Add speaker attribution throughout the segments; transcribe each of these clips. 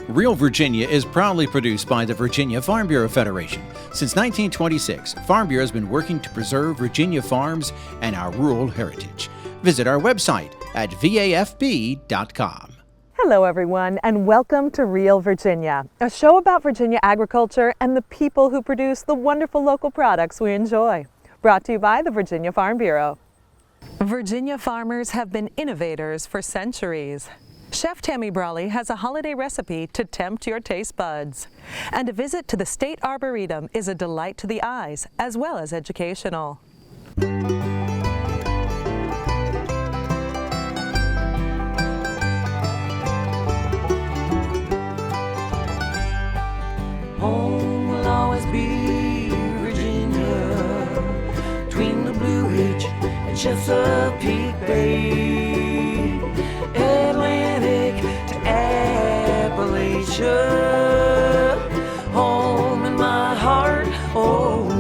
Speaker 1: Real Virginia is proudly produced by the Virginia Farm Bureau Federation. Since 1926, Farm Bureau has been working to preserve Virginia farms and our rural heritage. Visit our website at vafb.com.
Speaker 2: Hello everyone, and welcome to Real Virginia, a show about Virginia agriculture and the people who produce the wonderful local products we enjoy. Brought to you by the Virginia Farm Bureau. Virginia farmers have been innovators for centuries. Chef Tammy Brawley has a holiday recipe to tempt your taste buds. And a visit to the State Arboretum is a delight to the eyes, as well as educational.
Speaker 3: Home will always be Virginia, between the Blue Ridge and Chesapeake Bay, Atlantic to Appalachia, home in my heart always.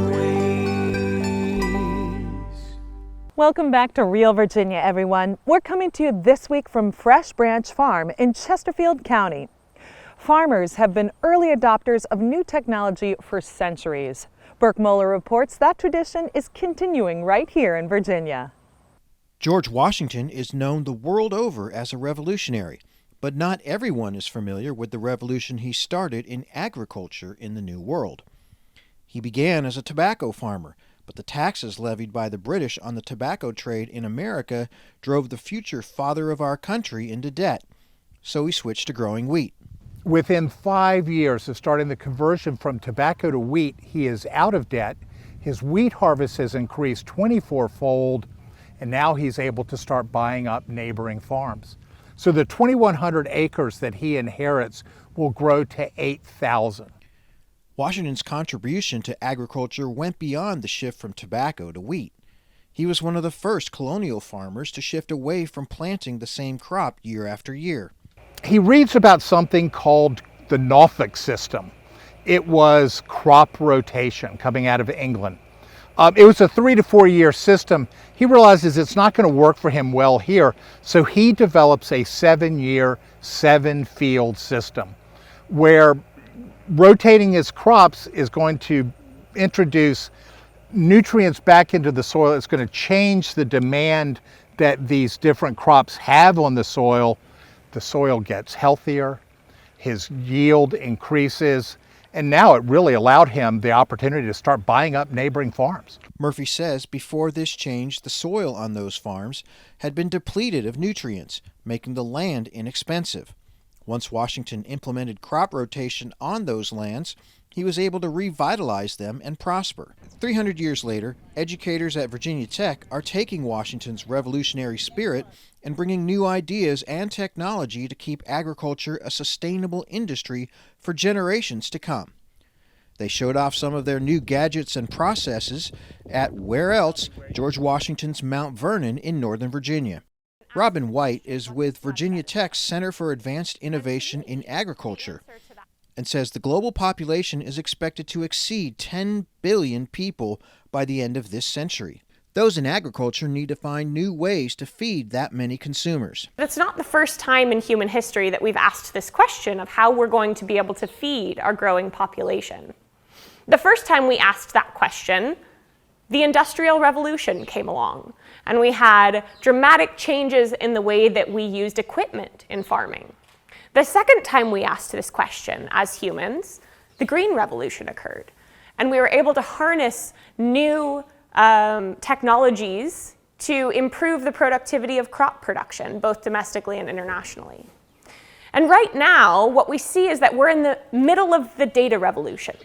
Speaker 2: Welcome back to Real Virginia, everyone. We're coming to you this week from Fresh Branch Farm in Chesterfield County. Farmers have been early adopters of new technology for centuries. BURKE MOELLER reports that tradition is continuing right here in Virginia.
Speaker 4: George Washington is known the world over as a revolutionary, but not everyone is familiar with the revolution he started in agriculture in the New World. He began as a tobacco farmer, but the taxes levied by the British on the tobacco trade in America drove the future father of our country into debt, so he switched to growing wheat.
Speaker 5: Within 5 years of starting the conversion from tobacco to wheat, he is out of debt. His wheat harvest has increased 24-fold, and now he's able to start buying up neighboring farms. So the 2,100 acres that he inherits will grow to 8,000.
Speaker 4: Washington's contribution to agriculture went beyond the shift from tobacco to wheat. He was one of the first colonial farmers to shift away from planting the same crop year after year.
Speaker 5: He reads about something called the Norfolk system. It was crop rotation coming out of England. It was a 3 to 4 year system. He realizes it's not going to work for him well here, so he develops a 7-year, 7-field system where rotating his crops is going to introduce nutrients back into the soil. It's going to change the demand that these different crops have on the soil. The soil gets healthier, his yield increases, and now it really allowed him the opportunity to start buying up neighboring farms.
Speaker 4: Murphy says before this change, the soil on those farms had been depleted of nutrients, making the land inexpensive. Once Washington implemented crop rotation on those lands, he was able to revitalize them and prosper. 300 years later, educators at Virginia Tech are taking Washington's revolutionary spirit and bringing new ideas and technology to keep agriculture a sustainable industry for generations to come. They showed off some of their new gadgets and processes at where else? George Washington's Mount Vernon in Northern Virginia. Robin White is with Virginia Tech's Center for Advanced Innovation in Agriculture and says the global population is expected to exceed 10 billion people by the end of this century. Those in agriculture need to find new ways to feed that many consumers.
Speaker 6: It's not the first time in human history that we've asked this question of how we're going to be able to feed our growing population. The first time we asked that question, the Industrial Revolution came along, and we had dramatic changes in the way that we used equipment in farming. The second time we asked this question as humans, the Green Revolution occurred, and we were able to harness new technologies to improve the productivity of crop production, both domestically and internationally. And right now, what we see is that we're in the middle of the data revolution.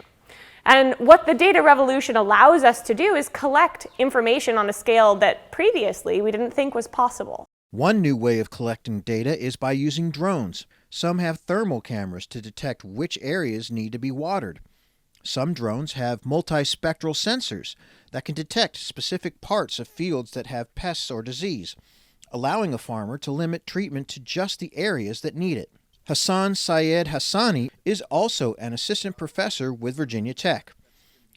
Speaker 6: And what the data revolution allows us to do is collect information on a scale that previously we didn't think was possible.
Speaker 4: One new way of collecting data is by using drones. Some have thermal cameras to detect which areas need to be watered. Some drones have multispectral sensors that can detect specific parts of fields that have pests or disease, allowing a farmer to limit treatment to just the areas that need it. Hassan Syed Hassani is also an assistant professor with Virginia Tech.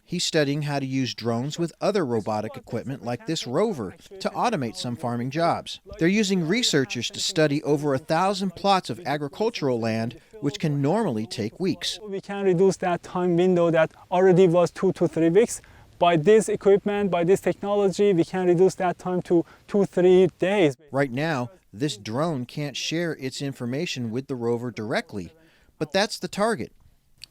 Speaker 4: He's studying how to use drones with other robotic equipment like this rover to automate some farming jobs. They're using researchers to study over 1,000 plots of agricultural land, which can normally take weeks.
Speaker 7: We can reduce that time window that already was 2 to 3 weeks. By this equipment, by this technology, we can reduce that time to 2-3 days.
Speaker 4: Right now, this drone can't share its information with the rover directly, but that's the target.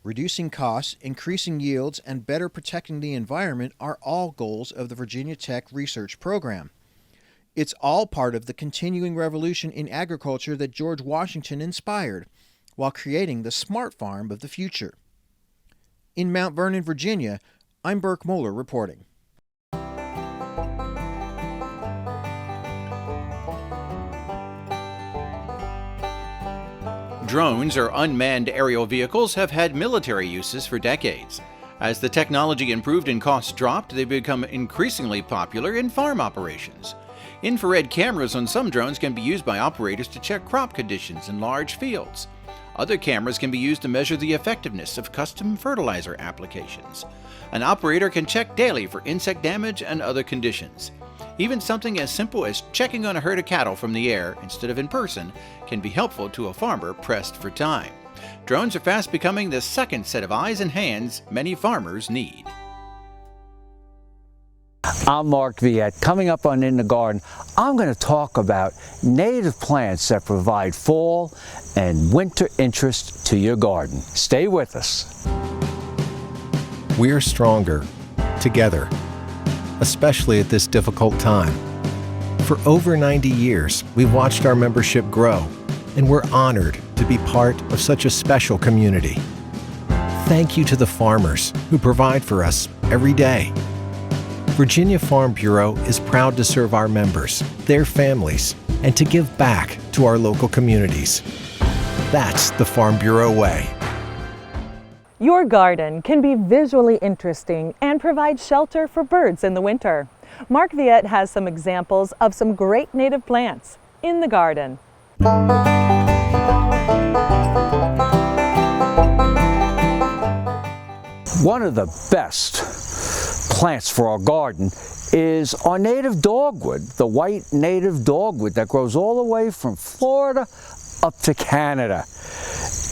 Speaker 4: Reducing costs, increasing yields, and better protecting the environment are all goals of the Virginia Tech Research Program. It's all part of the continuing revolution in agriculture that George Washington inspired, while creating the smart farm of the future. In Mount Vernon, Virginia, I'm Burke MOELLER reporting.
Speaker 1: Drones, or unmanned aerial vehicles, have had military uses for decades. As the technology improved and costs dropped, they've become increasingly popular in farm operations. Infrared cameras on some drones can be used by operators to check crop conditions in large fields. Other cameras can be used to measure the effectiveness of custom fertilizer applications. An operator can check daily for insect damage and other conditions. Even something as simple as checking on a herd of cattle from the air instead of in person can be helpful to a farmer pressed for time. Drones are fast becoming the second set of eyes and hands many farmers need.
Speaker 8: I'm Mark Viet. Coming up on In the Garden, I'm going to talk about native plants that provide fall and winter interest to your garden. Stay with us.
Speaker 9: We are stronger together, especially at this difficult time. For over 90 years, we've watched our membership grow, and we're honored to be part of such a special community. Thank you to the farmers who provide for us every day. Virginia Farm Bureau is proud to serve our members, their families, and to give back to our local communities. That's the Farm Bureau way.
Speaker 2: Your garden can be visually interesting and provide shelter for birds in the winter. Mark Viet has some examples of some great native plants in the garden.
Speaker 8: One of the best plants for our garden is our native dogwood, the white native dogwood that grows all the way from Florida up to Canada.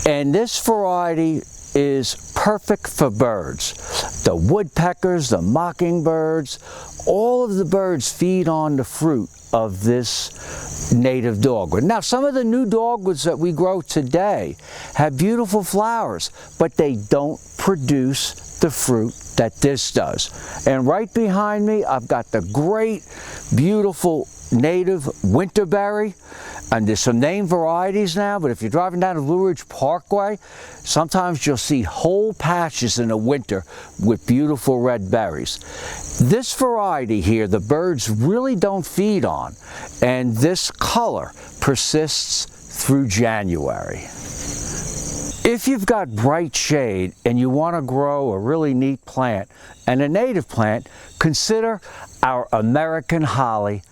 Speaker 8: And this variety is perfect for birds. The woodpeckers, the mockingbirds, all of the birds feed on the fruit of this native dogwood. Now, some of the new dogwoods that we grow today have beautiful flowers, but they don't produce the fruit that this does. And right behind me, I've got the great, beautiful native winterberry. And there's some name varieties now, but if you're driving down the Blue Ridge Parkway, sometimes you'll see whole patches in the winter with beautiful red berries. This variety here, the birds really don't feed on, and this color persists through January. If you've got bright shade and you want to grow a really neat plant and a native plant, consider our American holly,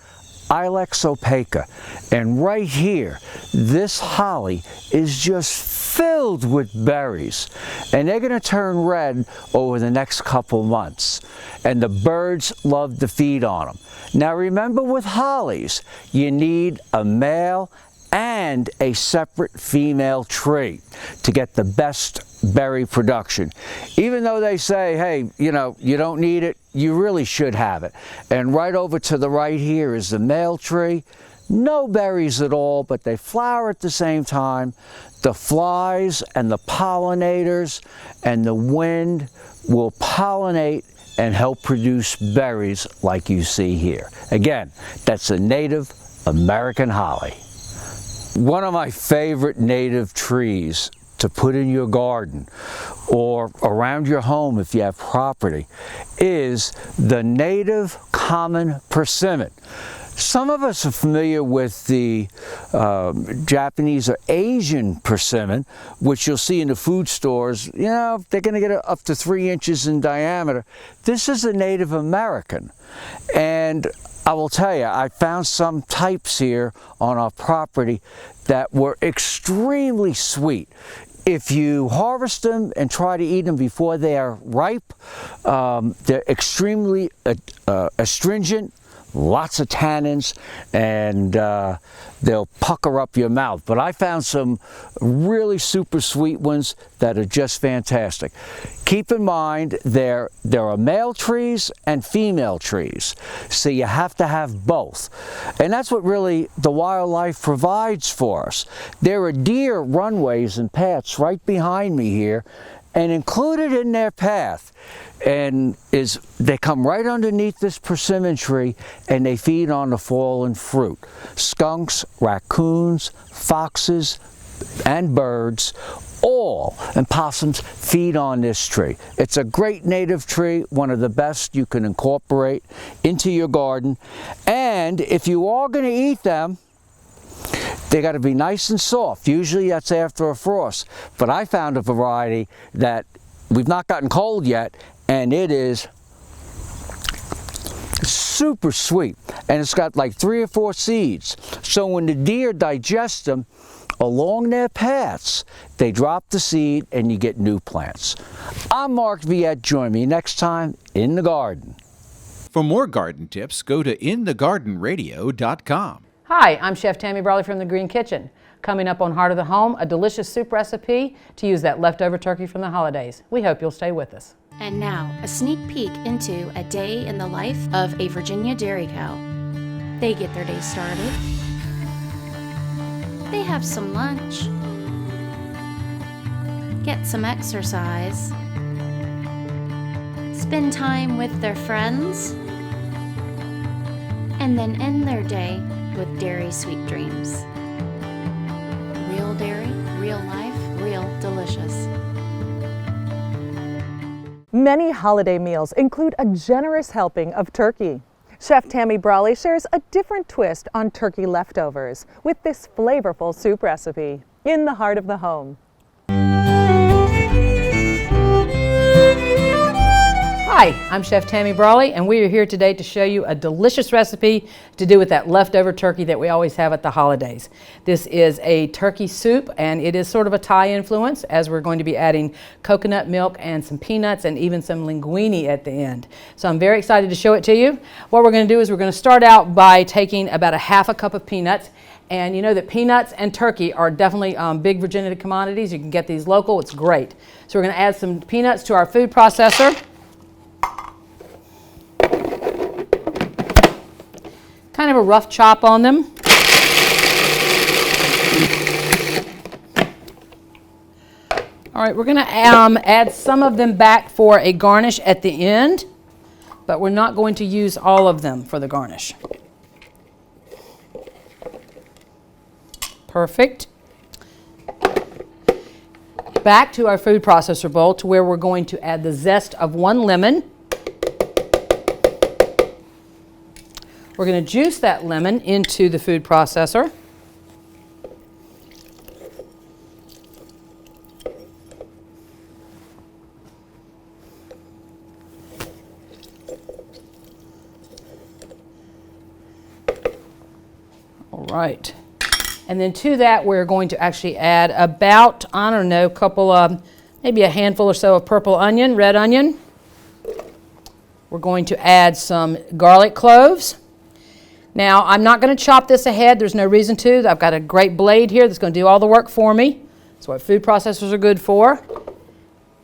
Speaker 8: Ilex opaca. And right here, this holly is just filled with berries, and they're going to turn red over the next couple months, and the birds love to feed on them. Now remember, with hollies, you need a male and a separate female tree to get the best berry production. Even though they say, hey, you know, you don't need it, you really should have it. And right over to the right here is the male tree. No berries at all, but they flower at the same time. The flies and the pollinators and the wind will pollinate and help produce berries like you see here. Again, that's a native American holly. One of my favorite native trees to put in your garden or around your home if you have property is the native common persimmon. Some of us are familiar with the Japanese or Asian persimmon, which you'll see in the food stores. You know, they're going to get up to 3 inches in diameter. This is a Native American, and I will tell you, I found some types here on our property that were extremely sweet. If you harvest them and try to eat them before they are ripe, they're extremely astringent, lots of tannins, and they'll pucker up your mouth. But I found some really super sweet ones that are just fantastic. Keep in mind there are male trees and female trees, so you have to have both. And that's what really the wildlife provides for us. There are deer runways and paths right behind me here, and included in their path they come right underneath this persimmon tree and they feed on the fallen fruit. Skunks, raccoons, foxes, and birds, and possums feed on this tree. It's a great native tree, one of the best you can incorporate into your garden. And if you are going to eat them, they got to be nice and soft. Usually that's after a frost. But I found a variety that we've not gotten cold yet, and it is super sweet. And it's got like 3 or 4 seeds. So when the deer digest them along their paths, they drop the seed and you get new plants. I'm Mark Viette. Join me next time in the garden.
Speaker 1: For more garden tips, go to inthegardenradio.com.
Speaker 10: Hi, I'm Chef Tammy Brawley from the Green Kitchen. Coming up on Heart of the Home, a delicious soup recipe to use that leftover turkey from the holidays. We hope you'll stay with us.
Speaker 11: And now, a sneak peek into a day in the life of a Virginia dairy cow. They get their day started. They have some lunch. Get some exercise. Spend time with their friends. And then end their day with dairy sweet dreams. Real dairy, real life, real delicious.
Speaker 2: Many holiday meals include a generous helping of turkey. Chef Tammy Brawley shares a different twist on turkey leftovers with this flavorful soup recipe in the heart of the home.
Speaker 10: Hi, I'm Chef Tammy Brawley, and we are here today to show you a delicious recipe to do with that leftover turkey that we always have at the holidays. This is a turkey soup, and it is sort of a Thai influence, as we're going to be adding coconut milk and some peanuts and even some linguine at the end. So I'm very excited to show it to you. What we're going to do is we're going to start out by taking about a half a cup of peanuts. And you know that peanuts and turkey are definitely big Virginia commodities. You can get these local. It's great. So we're going to add some peanuts to our food processor. Kind of a rough chop on them. All right, we're going to add some of them back for a garnish at the end, but we're not going to use all of them for the garnish. Perfect. Back to our food processor bowl to where we're going to add the zest of 1 lemon. We're going to juice that lemon into the food processor. All right. And then to that, we're going to actually add about, I don't know, maybe a handful or so of purple onion, red onion. We're going to add some garlic cloves. Now, I'm not going to chop this ahead. There's no reason to. I've got a great blade here that's going to do all the work for me. That's what food processors are good for.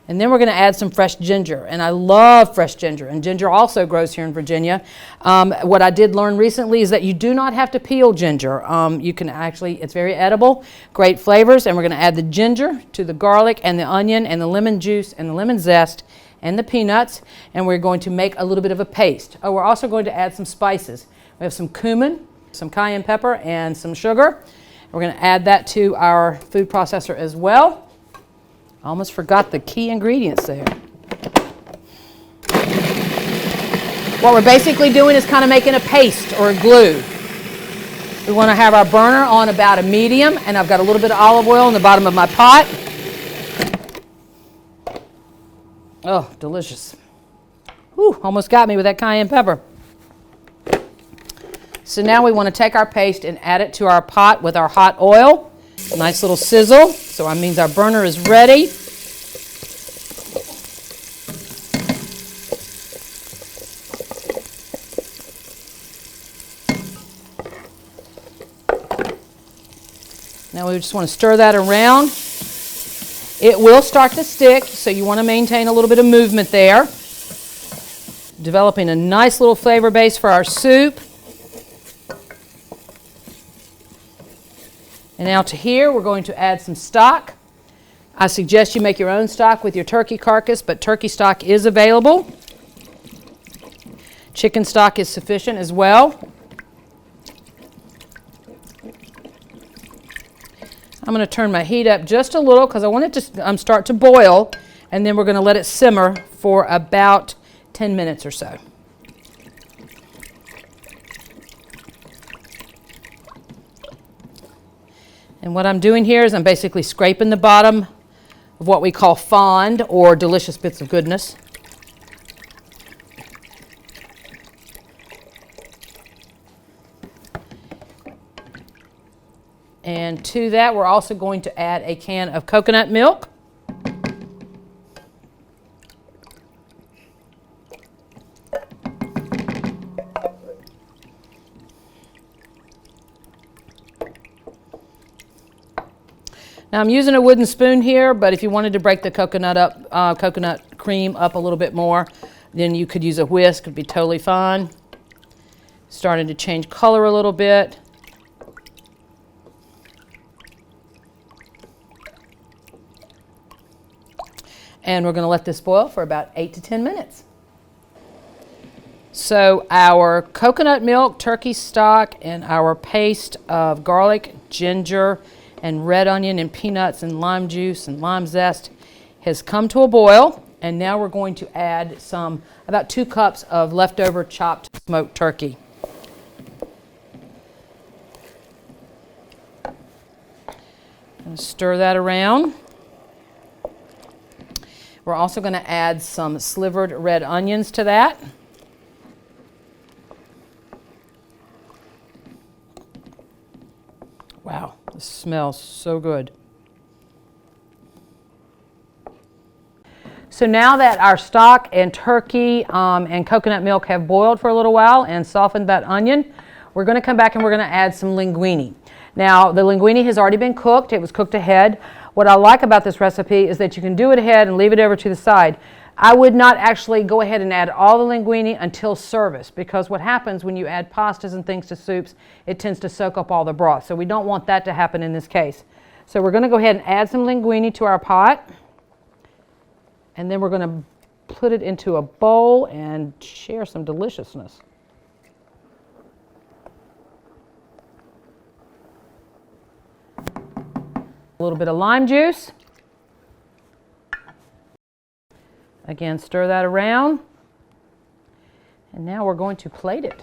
Speaker 10: And then we're going to add some fresh ginger. And I love fresh ginger. And ginger also grows here in Virginia. What I did learn recently is that you do not have to peel ginger. You can actually, it's very edible, great flavors. And we're going to add the ginger to the garlic and the onion and the lemon juice and the lemon zest and the peanuts. And we're going to make a little bit of a paste. Oh, we're also going to add some spices. We have some cumin, some cayenne pepper, and some sugar. We're going to add that to our food processor as well. I almost forgot the key ingredients there. What we're basically doing is kind of making a paste or a glue. We want to have our burner on about a medium, and I've got a little bit of olive oil in the bottom of my pot. Oh, delicious. Whew, almost got me with that cayenne pepper. So now we want to take our paste and add it to our pot with our hot oil. Nice little sizzle, so that means our burner is ready. Now we just want to stir that around. It will start to stick, so you want to maintain a little bit of movement there. Developing a nice little flavor base for our soup. And now to here, we're going to add some stock. I suggest you make your own stock with your turkey carcass, but turkey stock is available. Chicken stock is sufficient as well. I'm going to turn my heat up just a little because I want it to start to boil, and then we're going to let it simmer for about 10 minutes or so. And what I'm doing here is I'm basically scraping the bottom of what we call fond, or delicious bits of goodness. And to that, we're also going to add a can of coconut milk. Now I'm using a wooden spoon here, but if you wanted to break the coconut cream up a little bit more, then you could use a whisk. It'd be totally fine. Starting to change color a little bit. And we're going to let this boil for about 8 to 10 minutes. So our coconut milk, turkey stock, and our paste of garlic, ginger, and red onion and peanuts and lime juice and lime zest has come to a boil. And now we're going to add about 2 cups of leftover chopped smoked turkey. And stir that around. We're also going to add some slivered red onions to that. Wow, this smells so good. So now that our stock and turkey and coconut milk have boiled for a little while and softened that onion, we're going to come back and we're going to add some linguine. Now, the linguine has already been cooked. It was cooked ahead. What I like about this recipe is that you can do it ahead and leave it over to the side. I would not actually go ahead and add all the linguine until service, because what happens when you add pastas and things to soups, it tends to soak up all the broth. So we don't want that to happen in this case. So we're going to go ahead and add some linguine to our pot. And then we're going to put it into a bowl and share some deliciousness. A little bit of lime juice. Again, stir that around. And now we're going to plate it.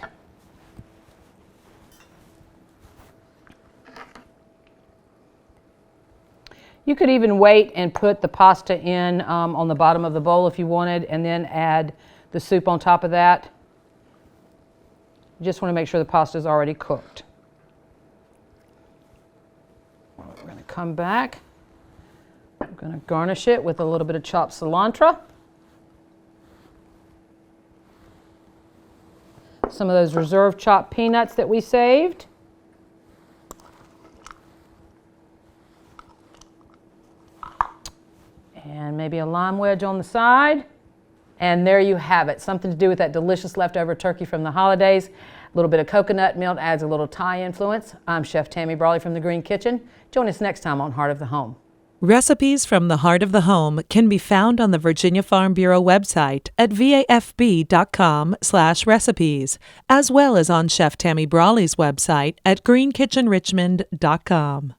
Speaker 10: You could even wait and put the pasta in on the bottom of the bowl if you wanted, and then add the soup on top of that. You just want to make sure the pasta is already cooked. We're going to come back. We're going to garnish it with a little bit of chopped cilantro. Some of those reserve chopped peanuts that we saved. And maybe a lime wedge on the side. And there you have it. Something to do with that delicious leftover turkey from the holidays. A little bit of coconut milk adds a little Thai influence. I'm Chef Tammy Brawley from the Green Kitchen. Join us next time on Heart of the Home.
Speaker 2: Recipes from the Heart of the Home can be found on the Virginia Farm Bureau website at vafb.com/recipes, as well as on Chef Tammy Brawley's website at greenkitchenrichmond.com.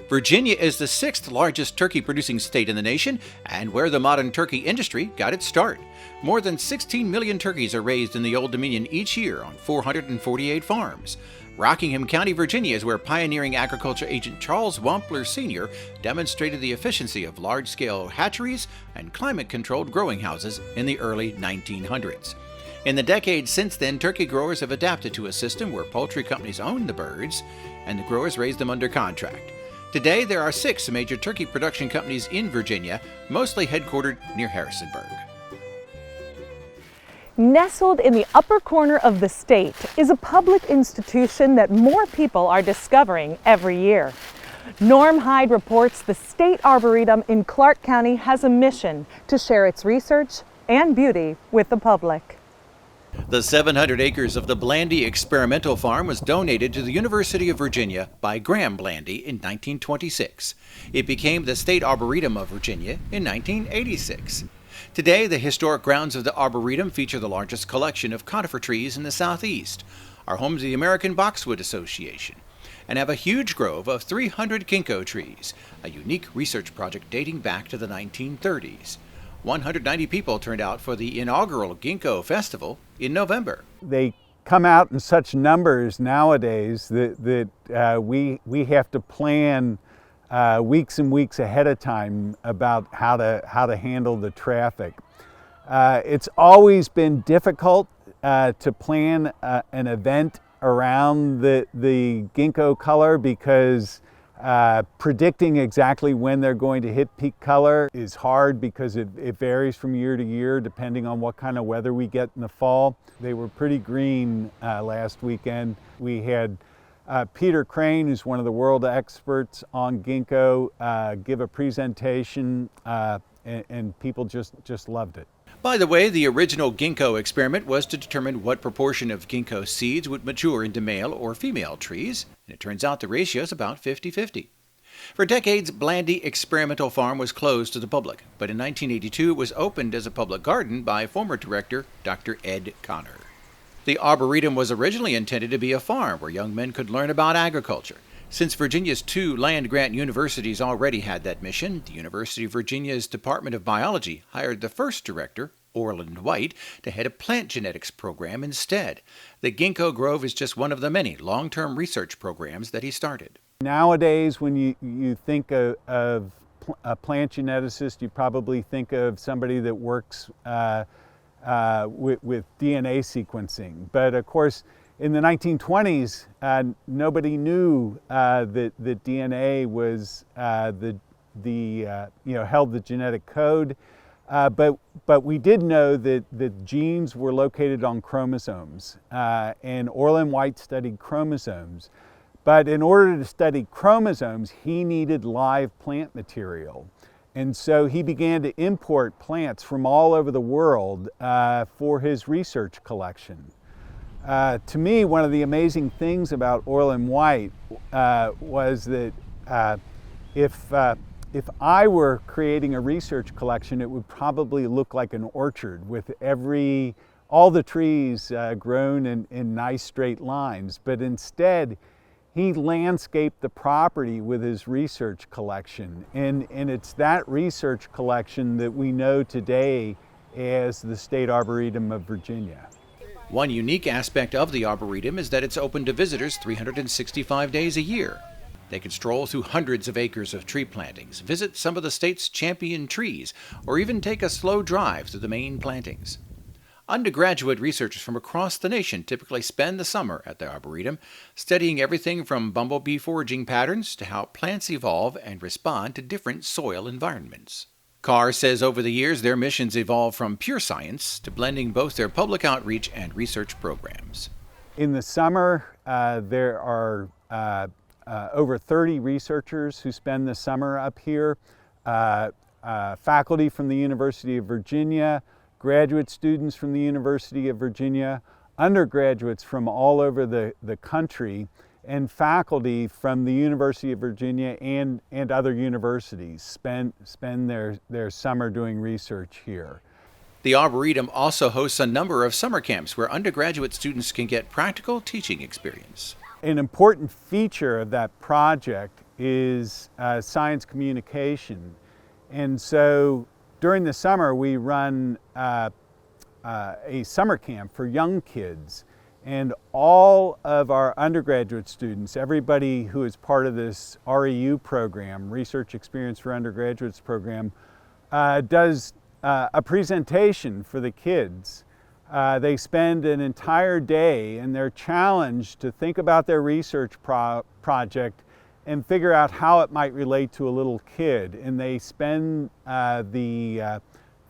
Speaker 1: Virginia is the 6th largest turkey producing state in the nation and where the modern turkey industry got its start. More than 16 million turkeys are raised in the Old Dominion each year on 448 farms. Rockingham County, Virginia is where pioneering agriculture agent Charles Wampler Sr. demonstrated the efficiency of large-scale hatcheries and climate-controlled growing houses in the early 1900s. In the decades since then, turkey growers have adapted to a system where poultry companies own the birds and the growers raise them under contract. Today, there are 6 major turkey production companies in Virginia, mostly headquartered near Harrisonburg.
Speaker 2: Nestled in the upper corner of the state is a public institution that more people are discovering every year. Norm Hyde reports the State Arboretum in Clarke County has a mission to share its research and beauty with the public.
Speaker 1: The 700 acres of the Blandy Experimental Farm was donated to the University of Virginia by Graham Blandy in 1926. It became the State Arboretum of Virginia in 1986. Today, the historic grounds of the Arboretum feature the largest collection of conifer trees in the Southeast, are home to the American Boxwood Association, and have a huge grove of 300 ginkgo trees, a unique research project dating back to the 1930s. 190 people turned out for the inaugural Ginkgo Festival in November.
Speaker 12: They come out in such numbers nowadays that we have to plan weeks and weeks ahead of time about how to handle the traffic. It's always been difficult to plan an event around the ginkgo color because predicting exactly when they're going to hit peak color is hard because it varies from year to year depending on what kind of weather we get in the fall. They were pretty green last weekend. We had Peter Crane, who's one of the world experts on ginkgo, give a presentation and people just loved it.
Speaker 1: By the way, the original ginkgo experiment was to determine what proportion of ginkgo seeds would mature into male or female trees, and it turns out the ratio is about 50-50. For decades, Blandy Experimental Farm was closed to the public, but in 1982 it was opened as a public garden by former director Dr. Ed Connor. The Arboretum was originally intended to be a farm where young men could learn about agriculture. Since Virginia's 2 land-grant universities already had that mission, the University of Virginia's Department of Biology hired the first director, Orland White, to head a plant genetics program instead. The Ginkgo Grove is just one of the many long-term research programs that he started.
Speaker 12: Nowadays, when you think of a plant geneticist, you probably think of somebody that works with DNA sequencing. But of course, in the 1920s, nobody knew that DNA was held the genetic code, but we did know that genes were located on chromosomes, and Orland White studied chromosomes. But in order to study chromosomes, he needed live plant material. And so he began to import plants from all over the world for his research collection. To me, one of the amazing things about Orland White was that if I were creating a research collection, it would probably look like an orchard with all the trees grown in nice straight lines. But instead, he landscaped the property with his research collection. And it's that research collection that we know today as the State Arboretum of Virginia.
Speaker 1: One unique aspect of the Arboretum is that it's open to visitors 365 days a year. They can stroll through hundreds of acres of tree plantings, visit some of the state's champion trees, or even take a slow drive through the main plantings. Undergraduate researchers from across the nation typically spend the summer at the Arboretum, studying everything from bumblebee foraging patterns to how plants evolve and respond to different soil environments. CARR says over the years their missions evolved from pure science to blending both their public outreach and research programs.
Speaker 12: In the summer, there are over 30 researchers who spend the summer up here, faculty from the University of Virginia, graduate students from the University of Virginia, undergraduates from all over the country, and faculty from the University of Virginia and other universities spend their summer doing research here.
Speaker 1: The Arboretum also hosts a number of summer camps where undergraduate students can get practical teaching experience.
Speaker 12: An important feature of that project is science communication. And so during the summer we run a summer camp for young kids. And all of our undergraduate students, everybody who is part of this REU program, Research Experience for Undergraduates program, does a presentation for the kids. They spend an entire day and they're challenged to think about their research project and figure out how it might relate to a little kid. And they spend the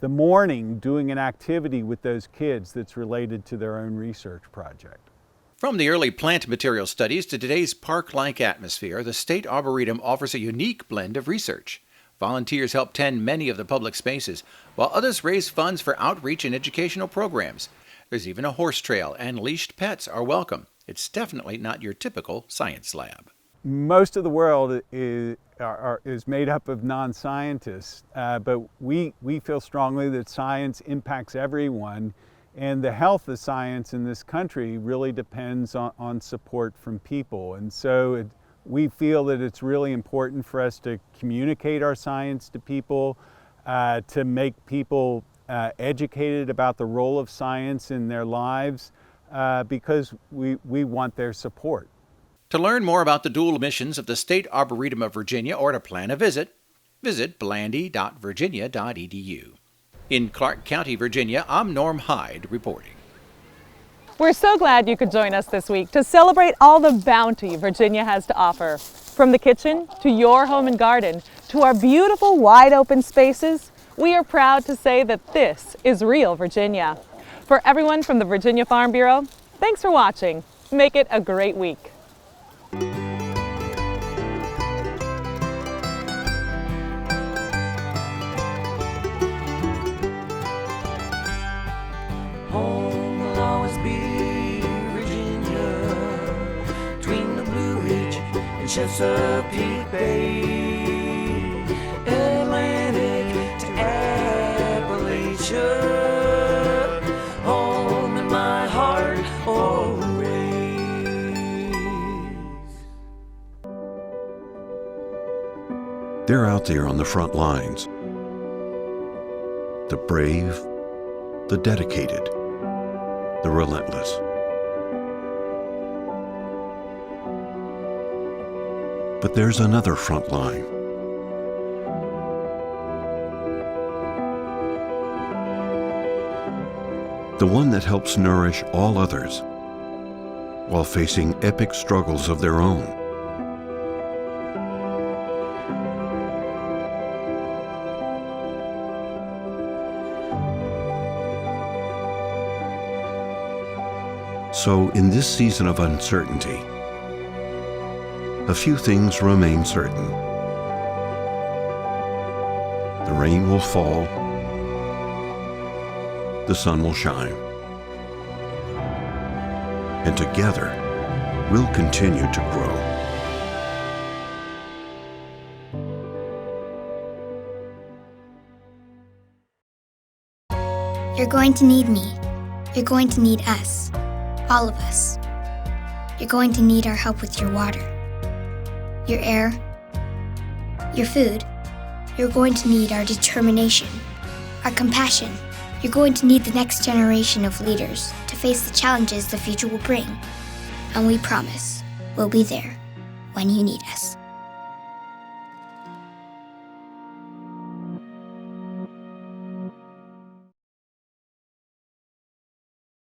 Speaker 12: morning doing an activity with those kids that's related to their own research project.
Speaker 1: From the early plant material studies to today's park-like atmosphere, the State Arboretum offers a unique blend of research. Volunteers help tend many of the public spaces, while others raise funds for outreach and educational programs. There's even a horse trail, and leashed pets are welcome. It's definitely not your typical science lab.
Speaker 12: Most of the world is made up of non-scientists, but we feel strongly that science impacts everyone, and the health of science in this country really depends on support from people. And so we feel that it's really important for us to communicate our science to people, to make people educated about the role of science in their lives, because we want their support.
Speaker 1: To learn more about the dual missions of the State Arboretum of Virginia or to plan a visit, visit blandy.virginia.edu. In Clarke County, Virginia, I'm Norm Hyde reporting.
Speaker 2: We're so glad you could join us this week to celebrate all the bounty Virginia has to offer. From the kitchen to your home and garden to our beautiful wide open spaces, we are proud to say that this is real Virginia. For everyone from the Virginia Farm Bureau, thanks for watching. Make it a great week.
Speaker 3: Home will always be Virginia, between the Blue Ridge and Chesapeake Bay, Atlantic to Appalachia, home in my heart always.
Speaker 13: They're out there on the front lines. The brave, the dedicated, the relentless. But there's another front line. The one that helps nourish all others while facing epic struggles of their own. So in this season of uncertainty, a few things remain certain. The rain will fall, the sun will shine, and together we'll continue to grow.
Speaker 14: You're going to need me. You're going to need us. All of us. You're going to need our help with your water, your air, your food. You're going to need our determination, our compassion. You're going to need the next generation of leaders to face the challenges the future will bring. And we promise we'll be there when you need us.